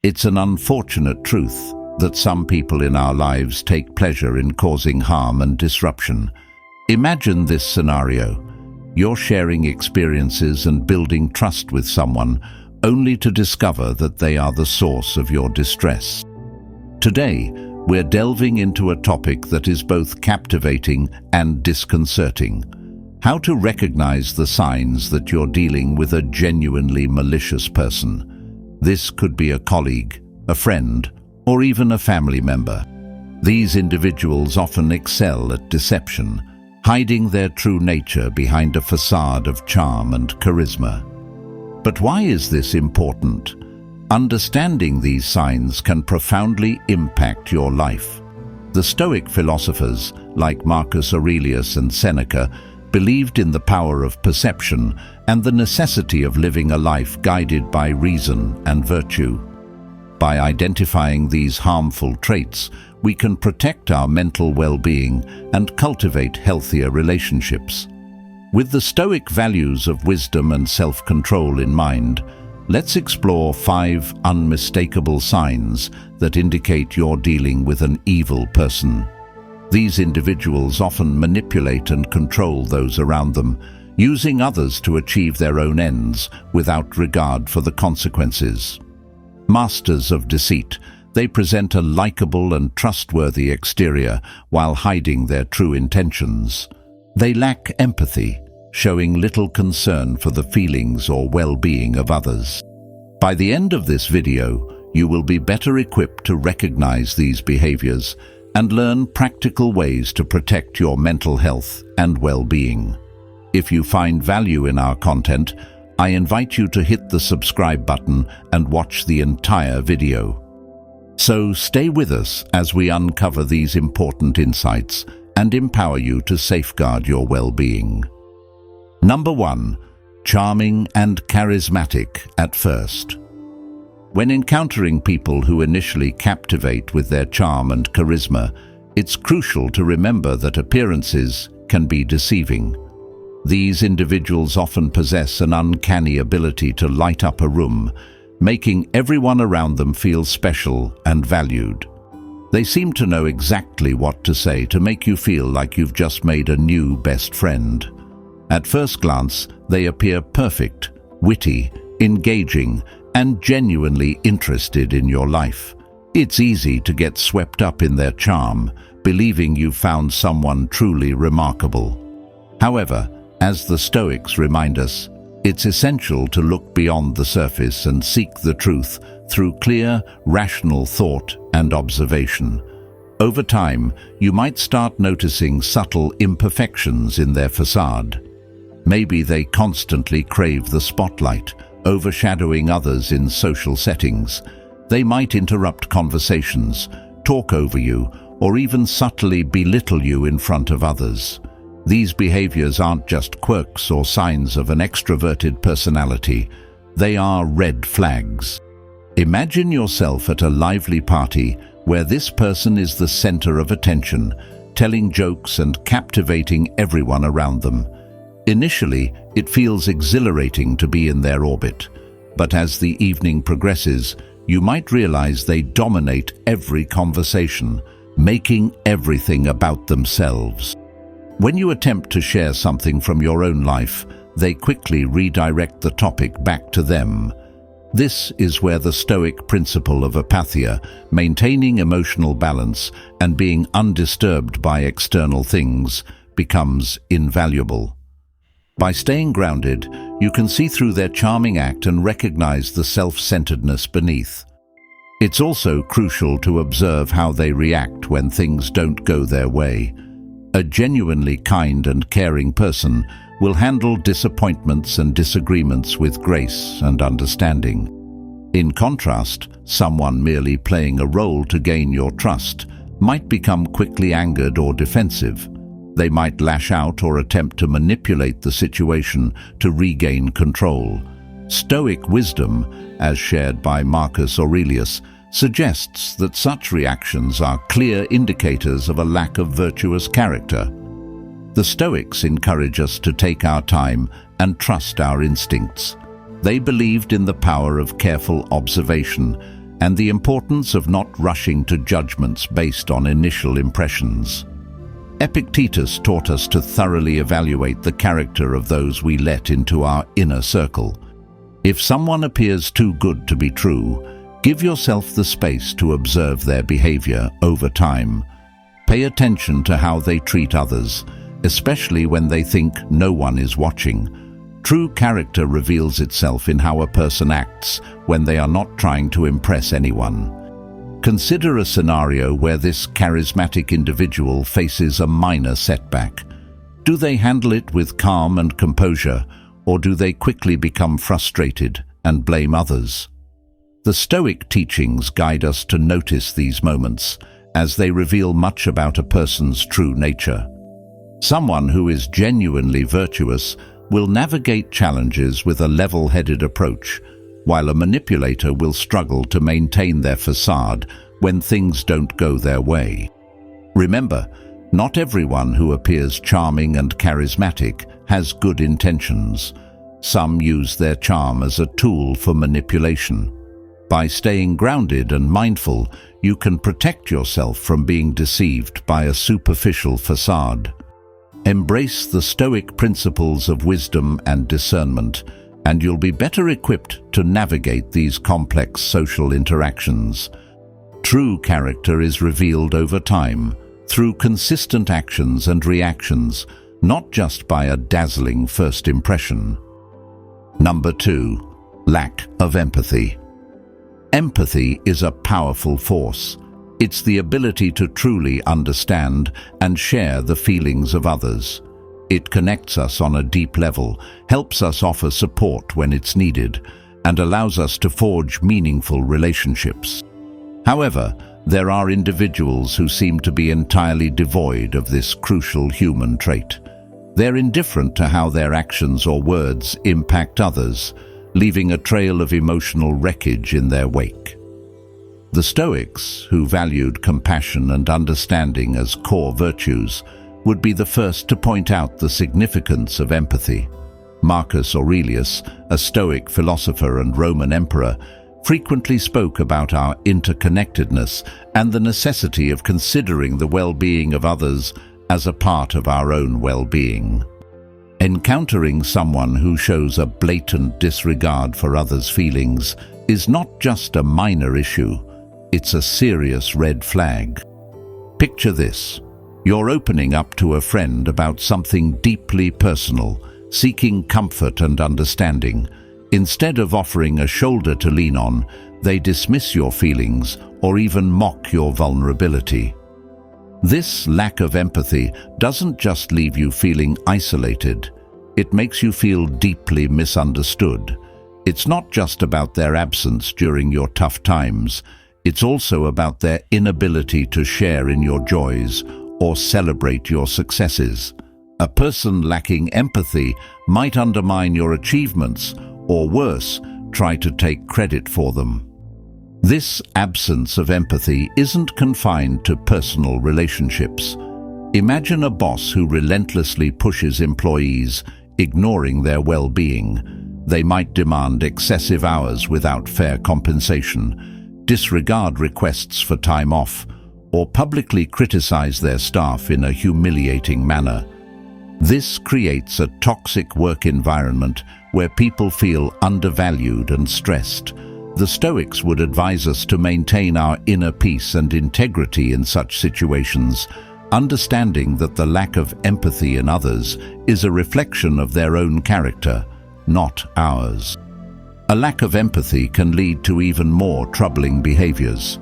It's an unfortunate truth that some people in our lives take pleasure in causing harm and disruption. Imagine this scenario. You're sharing experiences and building trust with someone, only to discover that they are the source of your distress. Today, we're delving into a topic that is both captivating and disconcerting: how to recognize the signs that you're dealing with a genuinely malicious person. This could be a colleague, a friend, or even a family member. These individuals often excel at deception, hiding their true nature behind a facade of charm and charisma. But why is this important? Understanding these signs can profoundly impact your life. The Stoic philosophers, like Marcus Aurelius and Seneca, believed in the power of perception and the necessity of living a life guided by reason and virtue. By identifying these harmful traits, we can protect our mental well-being and cultivate healthier relationships. With the Stoic values of wisdom and self-control in mind, let's explore 5 unmistakable signs that indicate you're dealing with an evil person. These individuals often manipulate and control those around them, using others to achieve their own ends without regard for the consequences. Masters of deceit, they present a likable and trustworthy exterior while hiding their true intentions. They lack empathy, showing little concern for the feelings or well-being of others. By the end of this video, you will be better equipped to recognize these behaviors and learn practical ways to protect your mental health and well-being. If you find value in our content, I invite you to hit the subscribe button and watch the entire video. So stay with us as we uncover these important insights and empower you to safeguard your well-being. Number 1. Charming and charismatic at first. When encountering people who initially captivate with their charm and charisma, it's crucial to remember that appearances can be deceiving. These individuals often possess an uncanny ability to light up a room, making everyone around them feel special and valued. They seem to know exactly what to say to make you feel like you've just made a new best friend. At first glance, they appear perfect, witty, engaging, and genuinely interested in your life. It's easy to get swept up in their charm, believing you've found someone truly remarkable. However, as the Stoics remind us, it's essential to look beyond the surface and seek the truth through clear, rational thought and observation. Over time, you might start noticing subtle imperfections in their facade. Maybe they constantly crave the spotlight, overshadowing others in social settings. They might interrupt conversations, talk over you, or even subtly belittle you in front of others. These behaviors aren't just quirks or signs of an extroverted personality. They are red flags. Imagine yourself at a lively party where this person is the center of attention, telling jokes and captivating everyone around them. Initially, it feels exhilarating to be in their orbit, but as the evening progresses, you might realize they dominate every conversation, making everything about themselves. When you attempt to share something from your own life, they quickly redirect the topic back to them. This is where the Stoic principle of apatheia, maintaining emotional balance and being undisturbed by external things, becomes invaluable. By staying grounded, you can see through their charming act and recognize the self-centeredness beneath. It's also crucial to observe how they react when things don't go their way. A genuinely kind and caring person will handle disappointments and disagreements with grace and understanding. In contrast, someone merely playing a role to gain your trust might become quickly angered or defensive. They might lash out or attempt to manipulate the situation to regain control. Stoic wisdom, as shared by Marcus Aurelius, suggests that such reactions are clear indicators of a lack of virtuous character. The Stoics encourage us to take our time and trust our instincts. They believed in the power of careful observation and the importance of not rushing to judgments based on initial impressions. Epictetus taught us to thoroughly evaluate the character of those we let into our inner circle. If someone appears too good to be true, give yourself the space to observe their behavior over time. Pay attention to how they treat others, especially when they think no one is watching. True character reveals itself in how a person acts when they are not trying to impress anyone. Consider a scenario where this charismatic individual faces a minor setback. Do they handle it with calm and composure, or do they quickly become frustrated and blame others? The Stoic teachings guide us to notice these moments, as they reveal much about a person's true nature. Someone who is genuinely virtuous will navigate challenges with a level-headed approach, while a manipulator will struggle to maintain their facade when things don't go their way. Remember, not everyone who appears charming and charismatic has good intentions. Some use their charm as a tool for manipulation. By staying grounded and mindful, you can protect yourself from being deceived by a superficial facade. Embrace the Stoic principles of wisdom and discernment, and you'll be better equipped to navigate these complex social interactions. True character is revealed over time, through consistent actions and reactions, not just by a dazzling first impression. Number 2. Lack of empathy. Empathy is a powerful force. It's the ability to truly understand and share the feelings of others. It connects us on a deep level, helps us offer support when it's needed, and allows us to forge meaningful relationships. However, there are individuals who seem to be entirely devoid of this crucial human trait. They're indifferent to how their actions or words impact others, leaving a trail of emotional wreckage in their wake. The Stoics, who valued compassion and understanding as core virtues, would be the first to point out the significance of empathy. Marcus Aurelius, a Stoic philosopher and Roman emperor, frequently spoke about our interconnectedness and the necessity of considering the well-being of others as a part of our own well-being. Encountering someone who shows a blatant disregard for others' feelings is not just a minor issue, it's a serious red flag. Picture this. You're opening up to a friend about something deeply personal, seeking comfort and understanding. Instead of offering a shoulder to lean on, they dismiss your feelings or even mock your vulnerability. This lack of empathy doesn't just leave you feeling isolated, it makes you feel deeply misunderstood. It's not just about their absence during your tough times, it's also about their inability to share in your joys or celebrate your successes. A person lacking empathy might undermine your achievements, or worse, try to take credit for them. This absence of empathy isn't confined to personal relationships. Imagine a boss who relentlessly pushes employees, ignoring their well-being. They might demand excessive hours without fair compensation, disregard requests for time off, or publicly criticize their staff in a humiliating manner. This creates a toxic work environment where people feel undervalued and stressed. The Stoics would advise us to maintain our inner peace and integrity in such situations, understanding that the lack of empathy in others is a reflection of their own character, not ours. A lack of empathy can lead to even more troubling behaviors.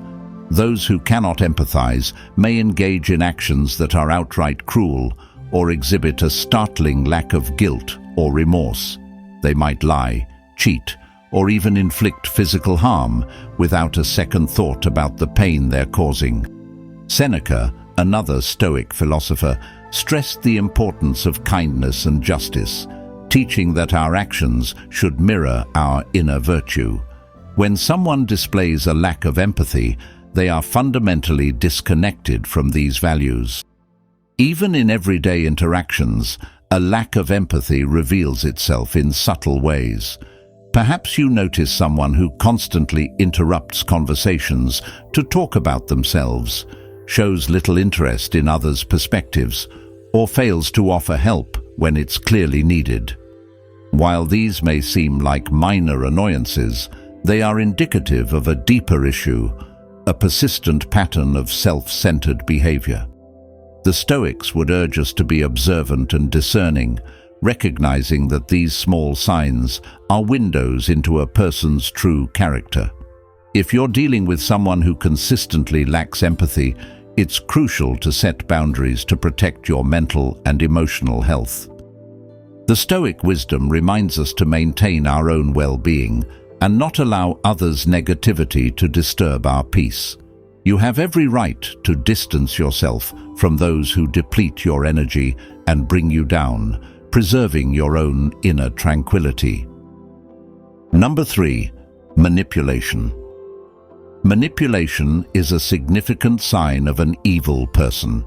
Those who cannot empathize may engage in actions that are outright cruel or exhibit a startling lack of guilt or remorse. They might lie, cheat, or even inflict physical harm without a second thought about the pain they're causing. Seneca, another Stoic philosopher, stressed the importance of kindness and justice, teaching that our actions should mirror our inner virtue. When someone displays a lack of empathy, they are fundamentally disconnected from these values. Even in everyday interactions, a lack of empathy reveals itself in subtle ways. Perhaps you notice someone who constantly interrupts conversations to talk about themselves, shows little interest in others' perspectives, or fails to offer help when it's clearly needed. While these may seem like minor annoyances, they are indicative of a deeper issue, a persistent pattern of self-centered behavior. The Stoics would urge us to be observant and discerning, recognizing that these small signs are windows into a person's true character. If you're dealing with someone who consistently lacks empathy, it's crucial to set boundaries to protect your mental and emotional health. The Stoic wisdom reminds us to maintain our own well-being and not allow others' negativity to disturb our peace. You have every right to distance yourself from those who deplete your energy and bring you down, preserving your own inner tranquility. Number 3. Manipulation. Manipulation is a significant sign of an evil person.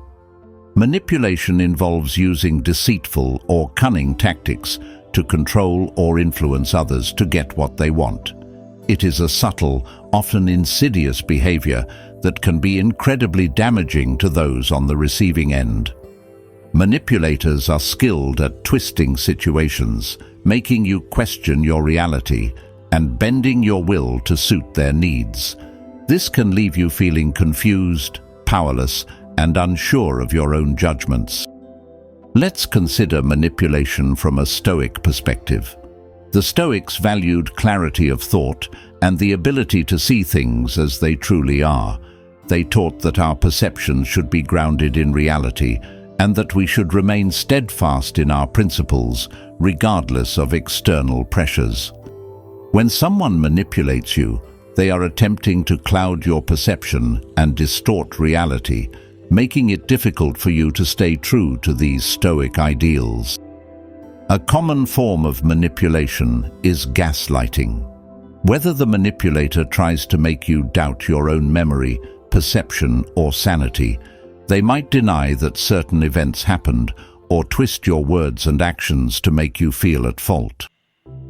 Manipulation involves using deceitful or cunning tactics to control or influence others to get what they want. It is a subtle, often insidious behavior that can be incredibly damaging to those on the receiving end. Manipulators are skilled at twisting situations, making you question your reality, and bending your will to suit their needs. This can leave you feeling confused, powerless, and unsure of your own judgments. Let's consider manipulation from a Stoic perspective. The Stoics valued clarity of thought and the ability to see things as they truly are. They taught that our perceptions should be grounded in reality and that we should remain steadfast in our principles, regardless of external pressures. When someone manipulates you, they are attempting to cloud your perception and distort reality, making it difficult for you to stay true to these Stoic ideals. A common form of manipulation is gaslighting. Whether the manipulator tries to make you doubt your own memory, perception, or sanity, they might deny that certain events happened or twist your words and actions to make you feel at fault.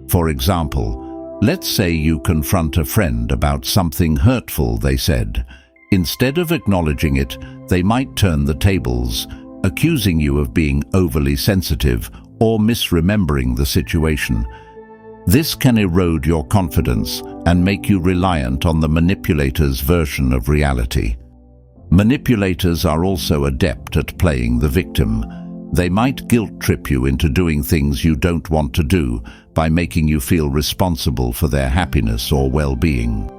For example, let's say you confront a friend about something hurtful they said. Instead of acknowledging it, they might turn the tables, accusing you of being overly sensitive or misremembering the situation. This can erode your confidence and make you reliant on the manipulator's version of reality. Manipulators are also adept at playing the victim. They might guilt-trip you into doing things you don't want to do by making you feel responsible for their happiness or well-being.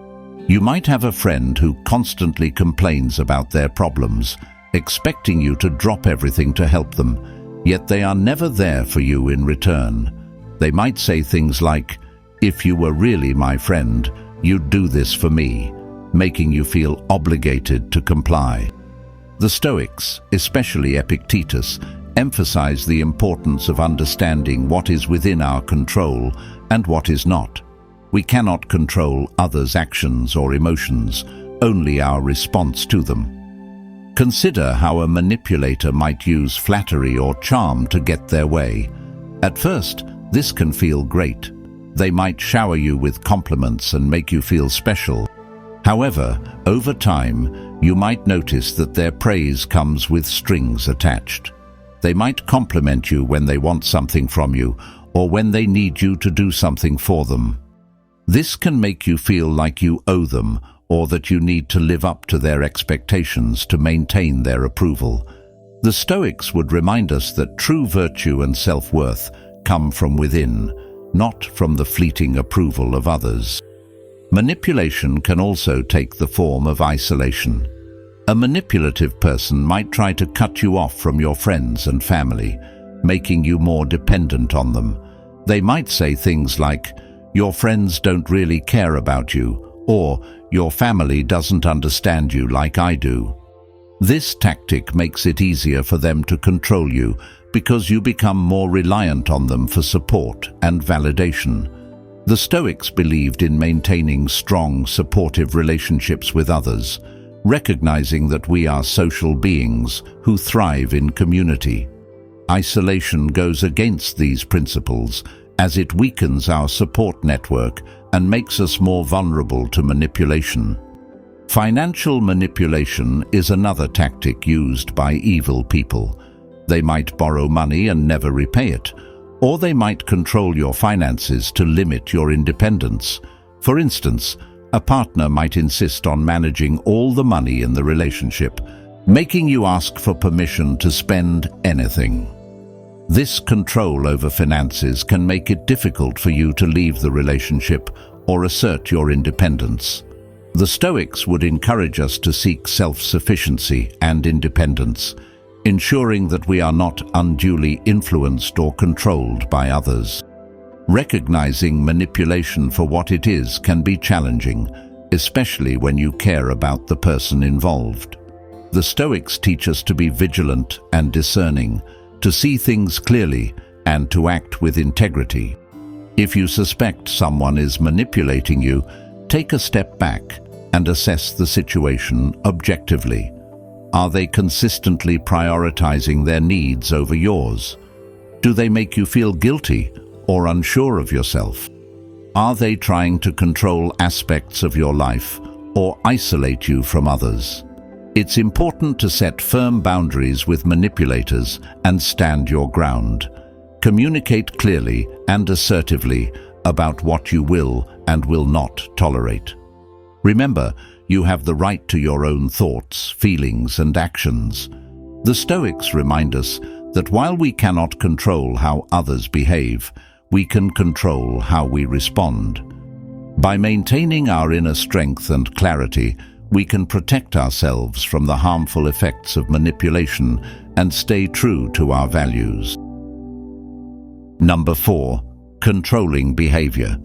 You might have a friend who constantly complains about their problems, expecting you to drop everything to help them, yet they are never there for you in return. They might say things like, "If you were really my friend, you'd do this for me," making you feel obligated to comply. The Stoics, especially Epictetus, emphasize the importance of understanding what is within our control and what is not. We cannot control others' actions or emotions, only our response to them. Consider how a manipulator might use flattery or charm to get their way. At first, this can feel great. They might shower you with compliments and make you feel special. However, over time, you might notice that their praise comes with strings attached. They might compliment you when they want something from you or when they need you to do something for them. This can make you feel like you owe them or that you need to live up to their expectations to maintain their approval. The Stoics would remind us that true virtue and self-worth come from within, not from the fleeting approval of others. Manipulation can also take the form of isolation. A manipulative person might try to cut you off from your friends and family, making you more dependent on them. They might say things like, "Your friends don't really care about you," or "Your family doesn't understand you like I do." This tactic makes it easier for them to control you because you become more reliant on them for support and validation. The Stoics believed in maintaining strong, supportive relationships with others, recognizing that we are social beings who thrive in community. Isolation goes against these principles as it weakens our support network and makes us more vulnerable to manipulation. Financial manipulation is another tactic used by evil people. They might borrow money and never repay it, or they might control your finances to limit your independence. For instance, a partner might insist on managing all the money in the relationship, making you ask for permission to spend anything. This control over finances can make it difficult for you to leave the relationship or assert your independence. The Stoics would encourage us to seek self-sufficiency and independence, ensuring that we are not unduly influenced or controlled by others. Recognizing manipulation for what it is can be challenging, especially when you care about the person involved. The Stoics teach us to be vigilant and discerning, to see things clearly and to act with integrity. If you suspect someone is manipulating you, take a step back and assess the situation objectively. Are they consistently prioritizing their needs over yours? Do they make you feel guilty or unsure of yourself? Are they trying to control aspects of your life or isolate you from others? It's important to set firm boundaries with manipulators and stand your ground. Communicate clearly and assertively about what you will and will not tolerate. Remember, you have the right to your own thoughts, feelings, and actions. The Stoics remind us that while we cannot control how others behave, we can control how we respond. By maintaining our inner strength and clarity, we can protect ourselves from the harmful effects of manipulation and stay true to our values. Number 4. Controlling behavior.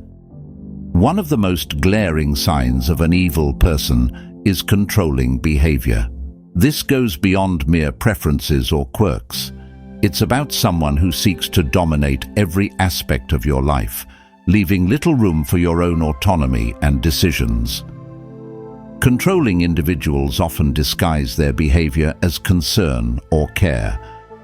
One of the most glaring signs of an evil person is controlling behavior. This goes beyond mere preferences or quirks. It's about someone who seeks to dominate every aspect of your life, leaving little room for your own autonomy and decisions. Controlling individuals often disguise their behavior as concern or care,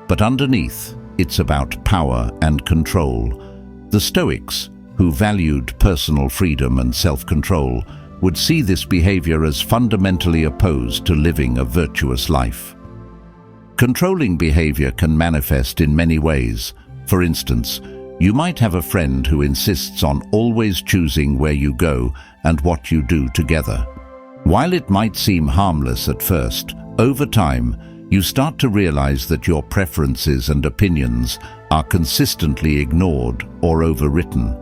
but underneath, it's about power and control. The Stoics, who valued personal freedom and self-control, would see this behavior as fundamentally opposed to living a virtuous life. Controlling behavior can manifest in many ways. For instance, you might have a friend who insists on always choosing where you go and what you do together. While it might seem harmless at first, over time, you start to realize that your preferences and opinions are consistently ignored or overwritten.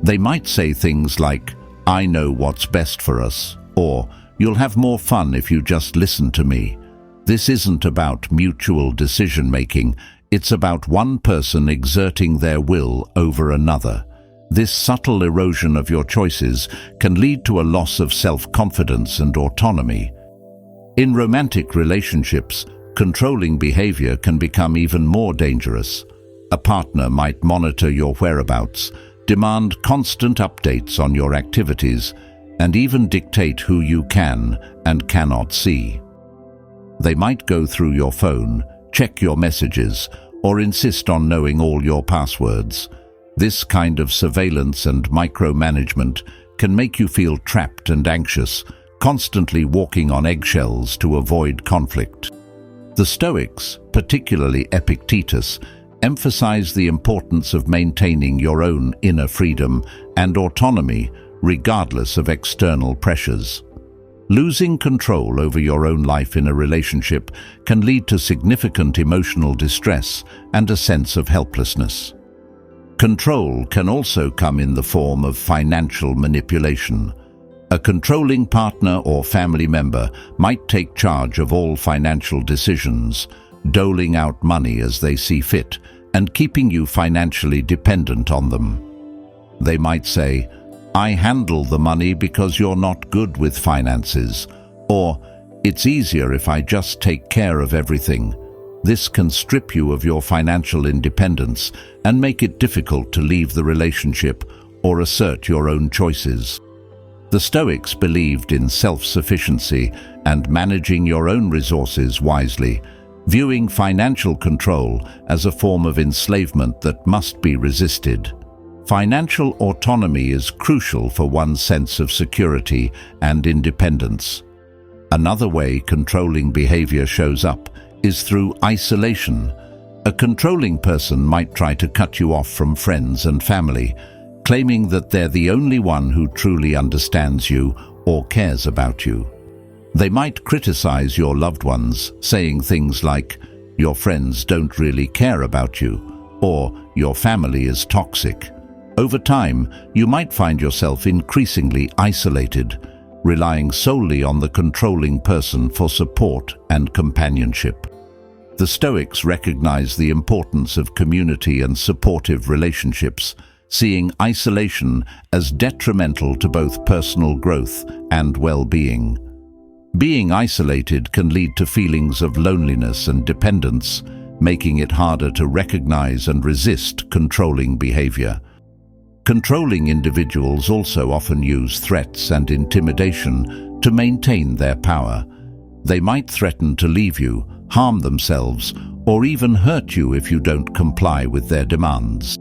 They might say things like, "I know what's best for us," or "You'll have more fun if you just listen to me." This isn't about mutual decision-making, it's about one person exerting their will over another. This subtle erosion of your choices can lead to a loss of self-confidence and autonomy. In romantic relationships, controlling behavior can become even more dangerous. A partner might monitor your whereabouts, demand constant updates on your activities, and even dictate who you can and cannot see. They might go through your phone, check your messages, or insist on knowing all your passwords. This kind of surveillance and micromanagement can make you feel trapped and anxious, constantly walking on eggshells to avoid conflict. The Stoics, particularly Epictetus, emphasize the importance of maintaining your own inner freedom and autonomy regardless of external pressures. Losing control over your own life in a relationship can lead to significant emotional distress and a sense of helplessness. Control can also come in the form of financial manipulation. A controlling partner or family member might take charge of all financial decisions, doling out money as they see fit, and keeping you financially dependent on them. They might say, "I handle the money because you're not good with finances," or "It's easier if I just take care of everything." This can strip you of your financial independence and make it difficult to leave the relationship or assert your own choices. The Stoics believed in self-sufficiency and managing your own resources wisely, viewing financial control as a form of enslavement that must be resisted. Financial autonomy is crucial for one's sense of security and independence. Another way controlling behavior shows up is through isolation. A controlling person might try to cut you off from friends and family, claiming that they're the only one who truly understands you or cares about you. They might criticize your loved ones, saying things like, "Your friends don't really care about you," or "Your family is toxic." Over time, you might find yourself increasingly isolated, relying solely on the controlling person for support and companionship. The Stoics recognize the importance of community and supportive relationships, seeing isolation as detrimental to both personal growth and well-being. Being isolated can lead to feelings of loneliness and dependence, making it harder to recognize and resist controlling behavior. Controlling individuals also often use threats and intimidation to maintain their power. They might threaten to leave you, harm themselves, or even hurt you if you don't comply with their demands.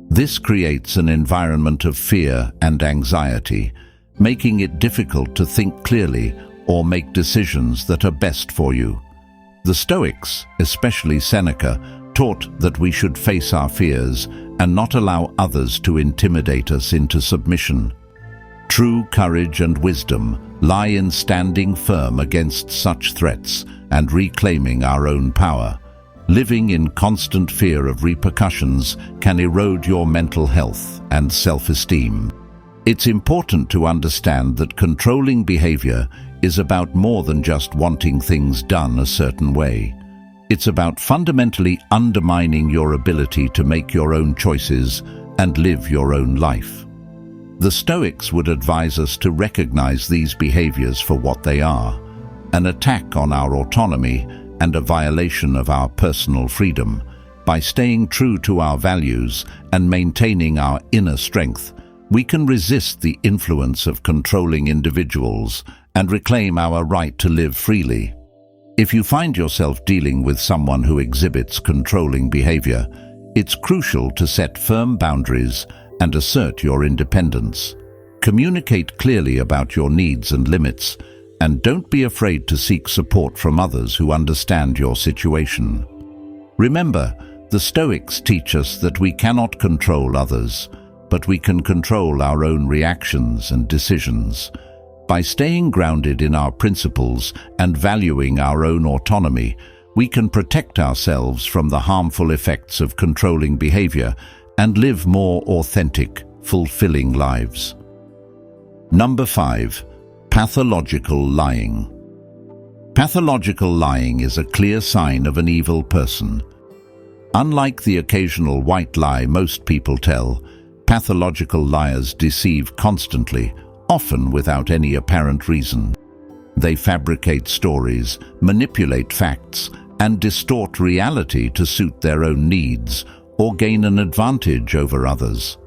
This creates an environment of fear and anxiety, making it difficult to think clearly or make decisions that are best for you. The Stoics, especially Seneca, taught that we should face our fears and not allow others to intimidate us into submission. True courage and wisdom lie in standing firm against such threats and reclaiming our own power. Living in constant fear of repercussions can erode your mental health and self-esteem. It's important to understand that controlling behavior is about more than just wanting things done a certain way. It's about fundamentally undermining your ability to make your own choices and live your own life. The Stoics would advise us to recognize these behaviors for what they are: an attack on our autonomy and a violation of our personal freedom. By staying true to our values and maintaining our inner strength, we can resist the influence of controlling individuals and reclaim our right to live freely. If you find yourself dealing with someone who exhibits controlling behavior, it's crucial to set firm boundaries and assert your independence. Communicate clearly about your needs and limits, and don't be afraid to seek support from others who understand your situation. Remember, the Stoics teach us that we cannot control others, but we can control our own reactions and decisions. By staying grounded in our principles and valuing our own autonomy, we can protect ourselves from the harmful effects of controlling behavior and live more authentic, fulfilling lives. Number 5. Pathological lying. Pathological lying is a clear sign of an evil person. Unlike the occasional white lie most people tell, pathological liars deceive constantly, often without any apparent reason. They fabricate stories, manipulate facts, and distort reality to suit their own needs or gain an advantage over others.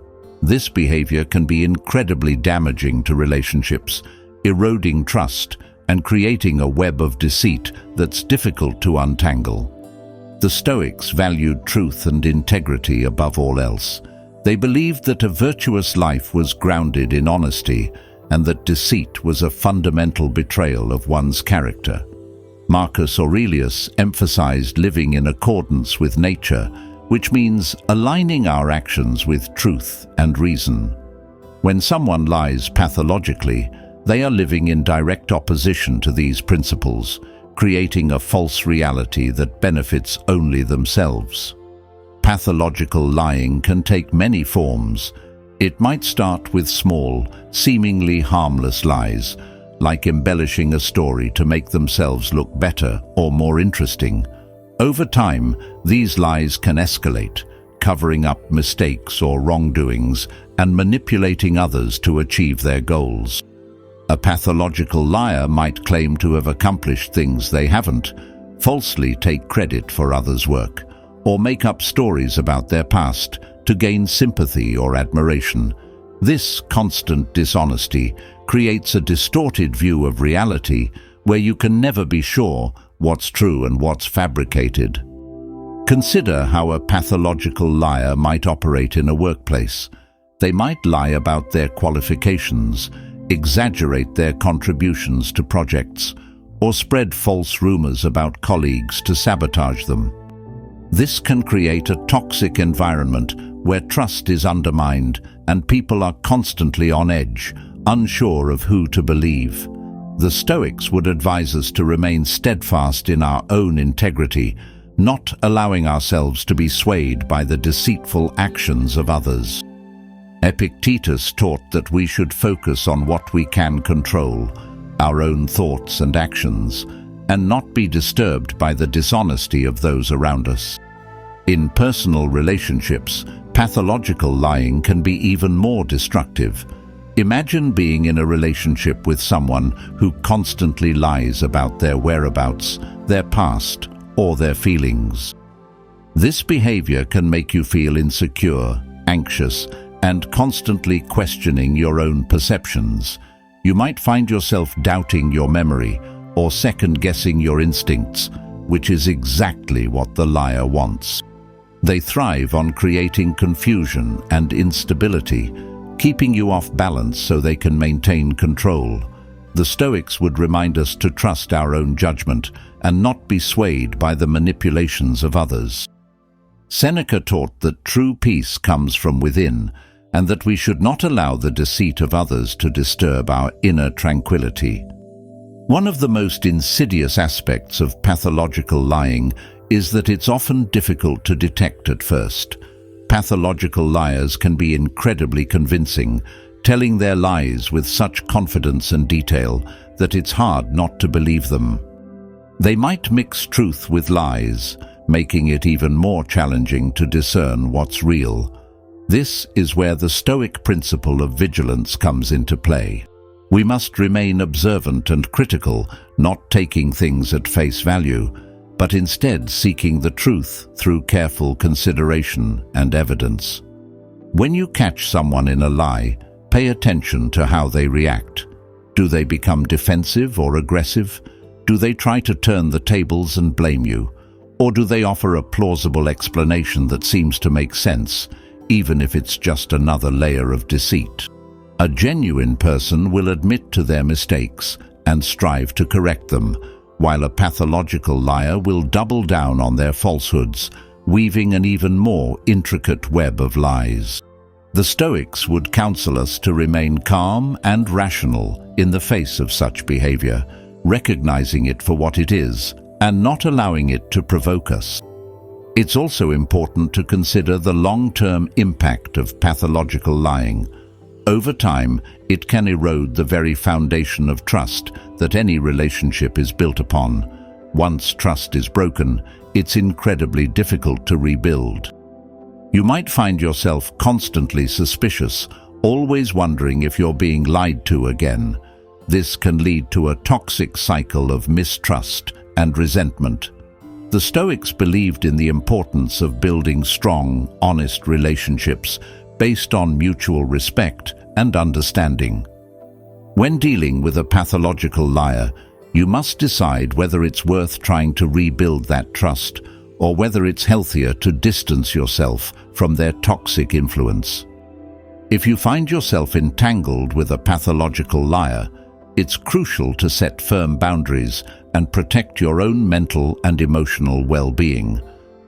This behavior can be incredibly damaging to relationships, eroding trust and creating a web of deceit that's difficult to untangle. The Stoics valued truth and integrity above all else. They believed that a virtuous life was grounded in honesty and that deceit was a fundamental betrayal of one's character. Marcus Aurelius emphasized living in accordance with nature, which means aligning our actions with truth and reason. When someone lies pathologically, they are living in direct opposition to these principles, creating a false reality that benefits only themselves. Pathological lying can take many forms. It might start with small, seemingly harmless lies, like embellishing a story to make themselves look better or more interesting. Over time, these lies can escalate, covering up mistakes or wrongdoings and manipulating others to achieve their goals. A pathological liar might claim to have accomplished things they haven't, falsely take credit for others' work, or make up stories about their past to gain sympathy or admiration. This constant dishonesty creates a distorted view of reality where you can never be sure what's true and what's fabricated. Consider how a pathological liar might operate in a workplace. They might lie about their qualifications, exaggerate their contributions to projects, or spread false rumors about colleagues to sabotage them. This can create a toxic environment where trust is undermined and people are constantly on edge, unsure of who to believe. The Stoics would advise us to remain steadfast in our own integrity, not allowing ourselves to be swayed by the deceitful actions of others. Epictetus taught that we should focus on what we can control, our own thoughts and actions, and not be disturbed by the dishonesty of those around us. In personal relationships, pathological lying can be even more destructive. Imagine being in a relationship with someone who constantly lies about their whereabouts, their past, or their feelings. This behavior can make you feel insecure, anxious, and constantly questioning your own perceptions. You might find yourself doubting your memory or second-guessing your instincts, which is exactly what the liar wants. They thrive on creating confusion and instability, keeping you off balance so they can maintain control. The Stoics would remind us to trust our own judgment and not be swayed by the manipulations of others. Seneca taught that true peace comes from within, and that we should not allow the deceit of others to disturb our inner tranquility. One of the most insidious aspects of pathological lying is that it's often difficult to detect at first. Pathological liars can be incredibly convincing, telling their lies with such confidence and detail that it's hard not to believe them. They might mix truth with lies, making it even more challenging to discern what's real. This is where the Stoic principle of vigilance comes into play. We must remain observant and critical, not taking things at face value, but instead seeking the truth through careful consideration and evidence. When you catch someone in a lie, pay attention to how they react. Do they become defensive or aggressive? Do they try to turn the tables and blame you? Or do they offer a plausible explanation that seems to make sense, even if it's just another layer of deceit? A genuine person will admit to their mistakes and strive to correct them, while a pathological liar will double down on their falsehoods, weaving an even more intricate web of lies. The Stoics would counsel us to remain calm and rational in the face of such behavior, recognizing it for what it is and not allowing it to provoke us. It's also important to consider the long-term impact of pathological lying. Over time, it can erode the very foundation of trust that any relationship is built upon. Once trust is broken, it's incredibly difficult to rebuild. You might find yourself constantly suspicious, always wondering if you're being lied to again. This can lead to a toxic cycle of mistrust and resentment. The Stoics believed in the importance of building strong, honest relationships based on mutual respect and understanding. When dealing with a pathological liar, you must decide whether it's worth trying to rebuild that trust or whether it's healthier to distance yourself from their toxic influence. If you find yourself entangled with a pathological liar, it's crucial to set firm boundaries and protect your own mental and emotional well-being.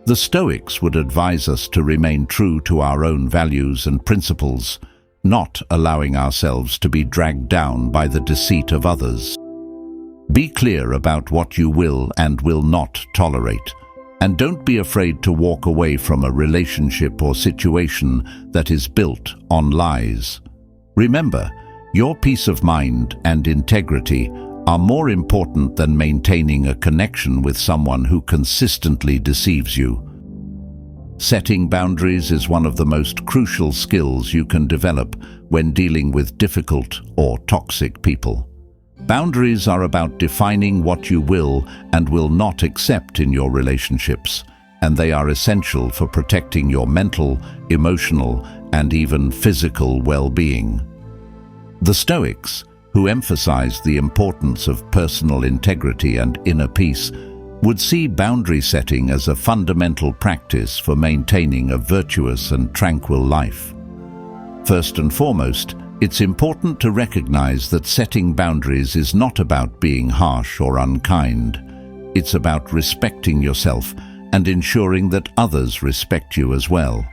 The Stoics would advise us to remain true to our own values and principles, not allowing ourselves to be dragged down by the deceit of others. Be clear about what you will and will not tolerate, and don't be afraid to walk away from a relationship or situation that is built on lies. Remember, your peace of mind and integrity are more important than maintaining a connection with someone who consistently deceives you. Setting boundaries is one of the most crucial skills you can develop when dealing with difficult or toxic people. Boundaries are about defining what you will and will not accept in your relationships, and they are essential for protecting your mental, emotional, and even physical well-being. The Stoics, who emphasized the importance of personal integrity and inner peace, would see boundary setting as a fundamental practice for maintaining a virtuous and tranquil life. First and foremost, it's important to recognize that setting boundaries is not about being harsh or unkind. It's about respecting yourself and ensuring that others respect you as well.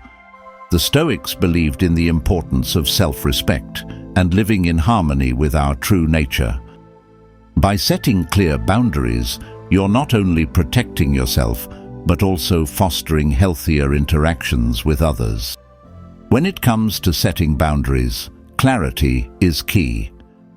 The Stoics believed in the importance of self-respect and living in harmony with our true nature. By setting clear boundaries, you're not only protecting yourself, but also fostering healthier interactions with others. When it comes to setting boundaries, clarity is key.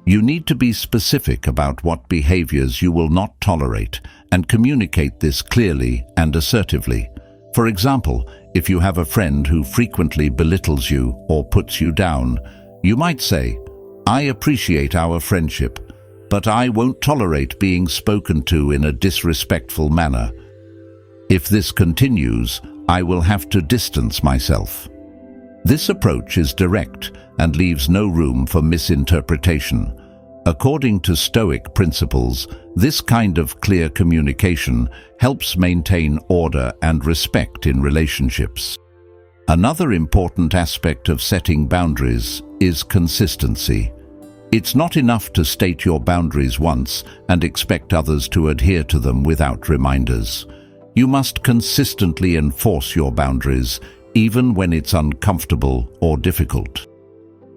You need to be specific about what behaviors you will not tolerate and communicate this clearly and assertively. For example, if you have a friend who frequently belittles you or puts you down, you might say, "I appreciate our friendship, but I won't tolerate being spoken to in a disrespectful manner. If this continues, I will have to distance myself." This approach is direct and leaves no room for misinterpretation. According to Stoic principles, this kind of clear communication helps maintain order and respect in relationships. Another important aspect of setting boundaries is consistency. It's not enough to state your boundaries once and expect others to adhere to them without reminders. You must consistently enforce your boundaries, even when it's uncomfortable or difficult.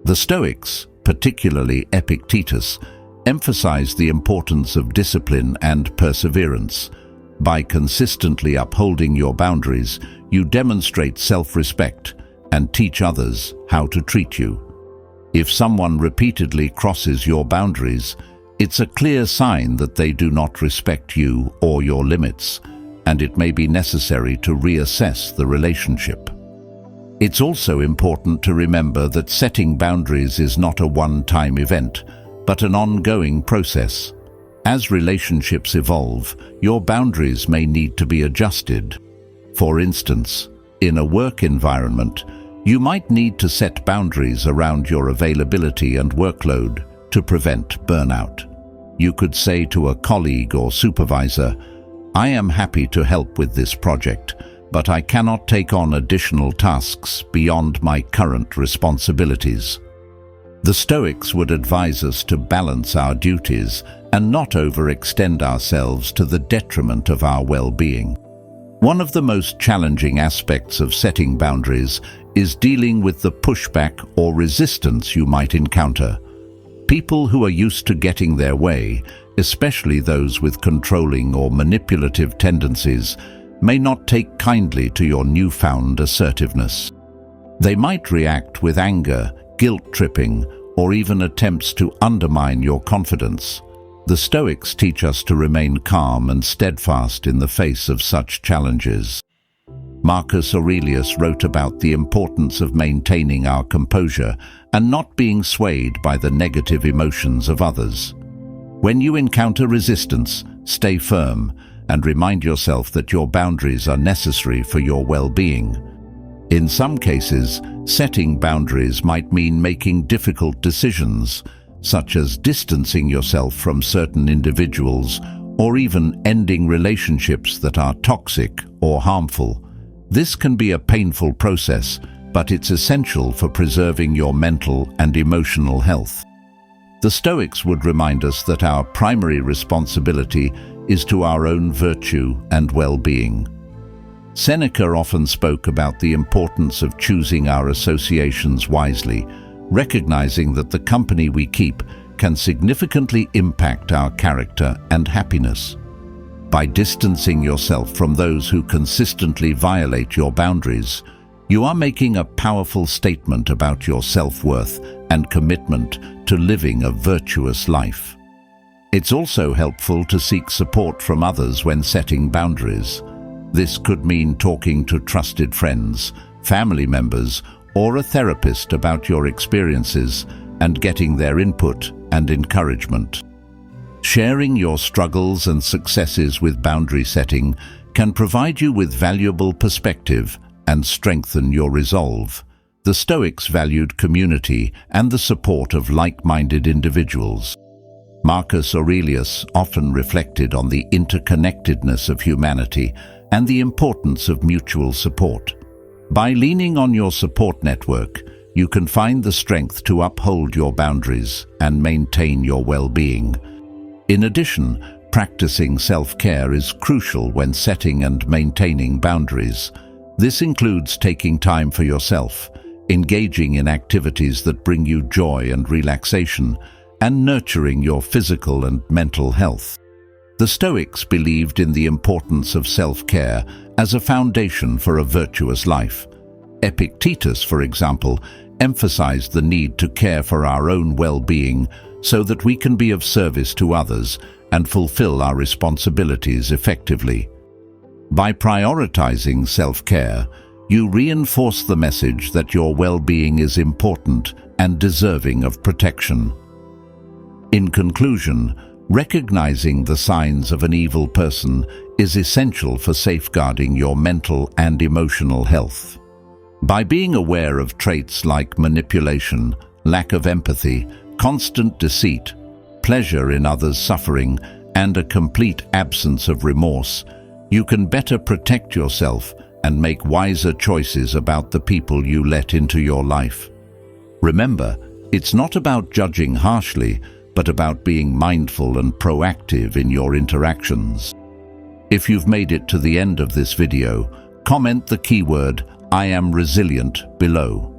The Stoics, particularly Epictetus, emphasized the importance of discipline and perseverance. By consistently upholding your boundaries, you demonstrate self-respect and teach others how to treat you. If someone repeatedly crosses your boundaries, it's a clear sign that they do not respect you or your limits, and it may be necessary to reassess the relationship. It's also important to remember that setting boundaries is not a one-time event, but an ongoing process. As relationships evolve, your boundaries may need to be adjusted. For instance, in a work environment, you might need to set boundaries around your availability and workload to prevent burnout. You could say to a colleague or supervisor, "I am happy to help with this project, but I cannot take on additional tasks beyond my current responsibilities." The Stoics would advise us to balance our duties and not overextend ourselves to the detriment of our well-being. One of the most challenging aspects of setting boundaries is dealing with the pushback or resistance you might encounter. People who are used to getting their way, especially those with controlling or manipulative tendencies, may not take kindly to your newfound assertiveness. They might react with anger, guilt-tripping, or even attempts to undermine your confidence. The Stoics teach us to remain calm and steadfast in the face of such challenges. Marcus Aurelius wrote about the importance of maintaining our composure and not being swayed by the negative emotions of others. When you encounter resistance, stay firm and remind yourself that your boundaries are necessary for your well-being. In some cases, setting boundaries might mean making difficult decisions, such as distancing yourself from certain individuals or even ending relationships that are toxic or harmful. This can be a painful process, but it's essential for preserving your mental and emotional health. The Stoics would remind us that our primary responsibility is to our own virtue and well-being. Seneca often spoke about the importance of choosing our associations wisely, recognizing that the company we keep can significantly impact our character and happiness. By distancing yourself from those who consistently violate your boundaries, you are making a powerful statement about your self-worth and commitment to living a virtuous life. It's also helpful to seek support from others when setting boundaries. This could mean talking to trusted friends, family members, or a therapist about your experiences and getting their input and encouragement. Sharing your struggles and successes with boundary setting can provide you with valuable perspective and strengthen your resolve. The Stoics valued community and the support of like-minded individuals. Marcus Aurelius often reflected on the interconnectedness of humanity and the importance of mutual support. By leaning on your support network, you can find the strength to uphold your boundaries and maintain your well-being. In addition, practicing self-care is crucial when setting and maintaining boundaries. This includes taking time for yourself, engaging in activities that bring you joy and relaxation, and nurturing your physical and mental health. The Stoics believed in the importance of self-care as a foundation for a virtuous life. Epictetus, for example, emphasized the need to care for our own well-being so that we can be of service to others and fulfill our responsibilities effectively. By prioritizing self-care, you reinforce the message that your well-being is important and deserving of protection. In conclusion, recognizing the signs of an evil person is essential for safeguarding your mental and emotional health. By being aware of traits like manipulation, lack of empathy, constant deceit, pleasure in others' suffering, and a complete absence of remorse, you can better protect yourself and make wiser choices about the people you let into your life. Remember, it's not about judging harshly, but about being mindful and proactive in your interactions. If you've made it to the end of this video, comment the keyword "I am resilient" below.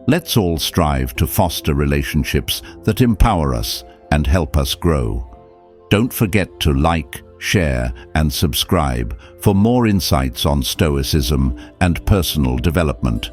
Let's all strive to foster relationships that empower us and help us grow. Don't forget to like, share, and subscribe for more insights on Stoicism and personal development.